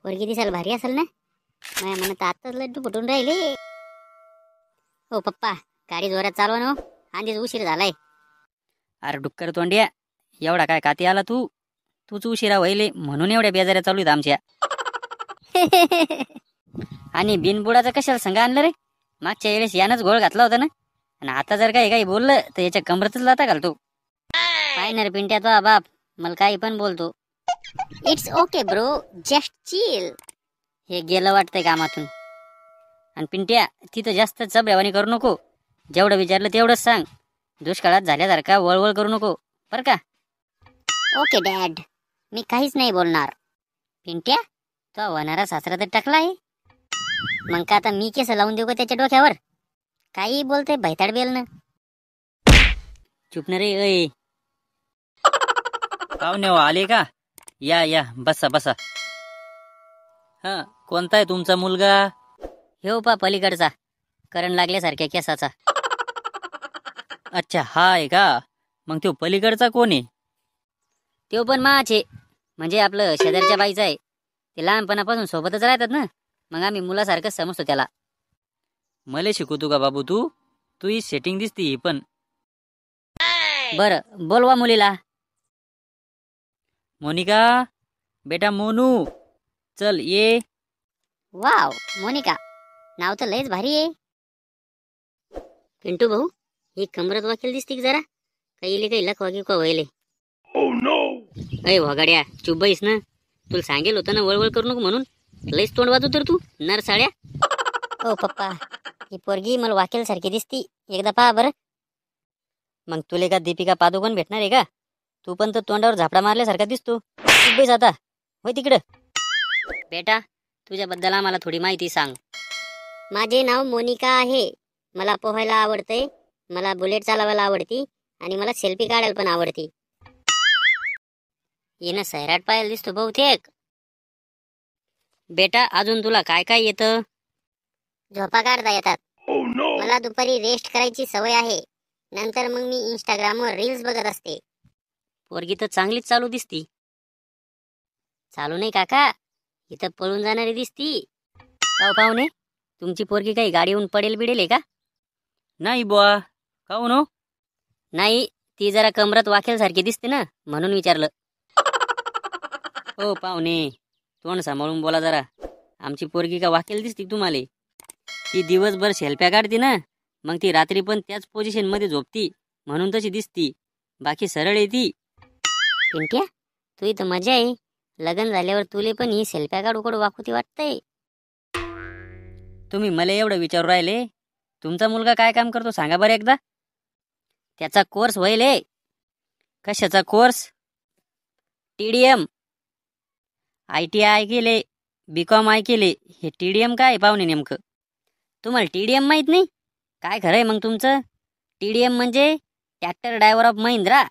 पोरगी दिसायला भारी असेल ना? माझ्या मनात आताच लड्डू फुटून राहिले. हो पप्पा, गाडी जोरात चालवा ना. आधीच उशीर झालाय. अरे डुक्कर तोंड्या, एवढा काय काती आला तू? तूच उशिरा व्हायले म्हणून एवढ्या बेजाऱ्या चालू आहेत आमच्या. आणि बिनबुडाचं कशाला संग आणलं रे? मागच्या वेळेस यानंच घोळ घातला होता ना. आणि आता जर काही बोललं तर याच्या कमरतच लाता घालतो. काय ना रे पिंट्या, तो बाप मला काही पण बोलतो. It's okay bro, just chill. हे गेलं वाटतंय कामातून. आणि पिंट्या, तिथं जास्त चबड्यावानी करू नको. जेवढं विचारलं तेवढंच सांग. दुष्काळात झाल्यासारखा वळवळ करू नको बरं का? ओके डॅड, मी काहीच नाही बोलणार. पिंट्या, तो होणारा सासरा तर टाकला आहे. मग का आता मी केस लावून देऊ का त्याच्या डोक्यावर? काही बोलते भैताड बेलनं. चुप न रे. अय पाहुणे आले का? या या, बसा बसा. हा, कोणता आहे तुमचा मुलगा? हे पा पलीकडचा, करंट लागल्यासारख्या केसाचा. अच्छा, हा आहे का? मग तो पलीकडचा कोण आहे? तो पण माचे, म्हणजे आपलं शेजारच्या बाईचा आहे. ते लहानपणापासून सोबतच राहतात ना, मग आम्ही मुलासारखंच समजतो त्याला. मले शिकवतो का बाबू तू? तू ही सेटिंग दिसती ही पण. बरं बोलवा मुलीला. मोनिका, बेटा मोनू, चल ये. वाव, मोनिका, नाव तर लयच भारी आहे. पिंटू भाऊ, ही कमरत वाकेल दिसती की जरा? काही लख वागी का व्हायले? अय वगाड्या, चुप बैस ना. तुला सांगेल होतं ना वळवळ करू नको म्हणून. लयच तोंड वाजू तर तू नर साड्या. ओ पप्पा, ही पोरगी मला वाकेल सारखी दिसती. एकदा पहा बरं. मग तुले का दीपिका पादुकोण भेटणार आहे का? तू पण तर तोंडावर झापडा मारल्यासारखा दिसतो. चुप बैस आता, होय तिकडं. बेटा, तुझ्याबद्दल आम्हाला थोडी माहिती सांग. माझे नाव मोनिका आहे. मला पोहायला आवडतंय, मला बुलेट चालवायला आवडती आणि मला सेल्फी काढायला पण आवडती. येणं सैराट पाहायला दिसतो बहुतेक. बेटा, अजून तुला काय काय येतं? झोपा काढता येतात. मला दुपारी रेस्ट करायची सवय आहे. नंतर मग मी इंस्टाग्रामवर रील्स बघत असते. पोरगी तर चांगलीच चालू दिसती. चालू नाही काका, इथं पळून जाणारी दिसती. का हो पाहुणे, तुमची पोरगी काही गाडीहून पडेल बिडेल आहे का? नाही बुवा, काहून हो? नाही, ती जरा कमरत वाकेल सारखी दिसते ना, म्हणून विचारलं. हो पाहुणे, तोंड सांभाळून बोला जरा. आमची पोरगी का वाकेल दिसती तुम्हाला? ती दिवसभर शेल्फ्या काढते ना, मग ती रात्री पण त्याच पोझिशन मध्ये झोपती, म्हणून तशी दिसती. बाकी सरळ आहे ती. पिंट्या, तू इथं मजा आहे. लग्न झाल्यावर तुले पण ही सेल्फ्या काढू काढू वाकूती वाटतंय. तुम्ही मला एवढं विचारू राहिले? तुमचा मुलगा काय काम करतो सांगा बरं एकदा. त्याचा कोर्स व्हायले. कशाचा कोर्स? TDM, ITI केले, BCom केले. हे TDM काय पाहुणे नेमकं? तुम्हाला TDM माहित नाही? काय खरंय मग तुमचं? TDM म्हणजे ट्रॅक्टर ड्रायव्हर ऑफ महिंद्रा.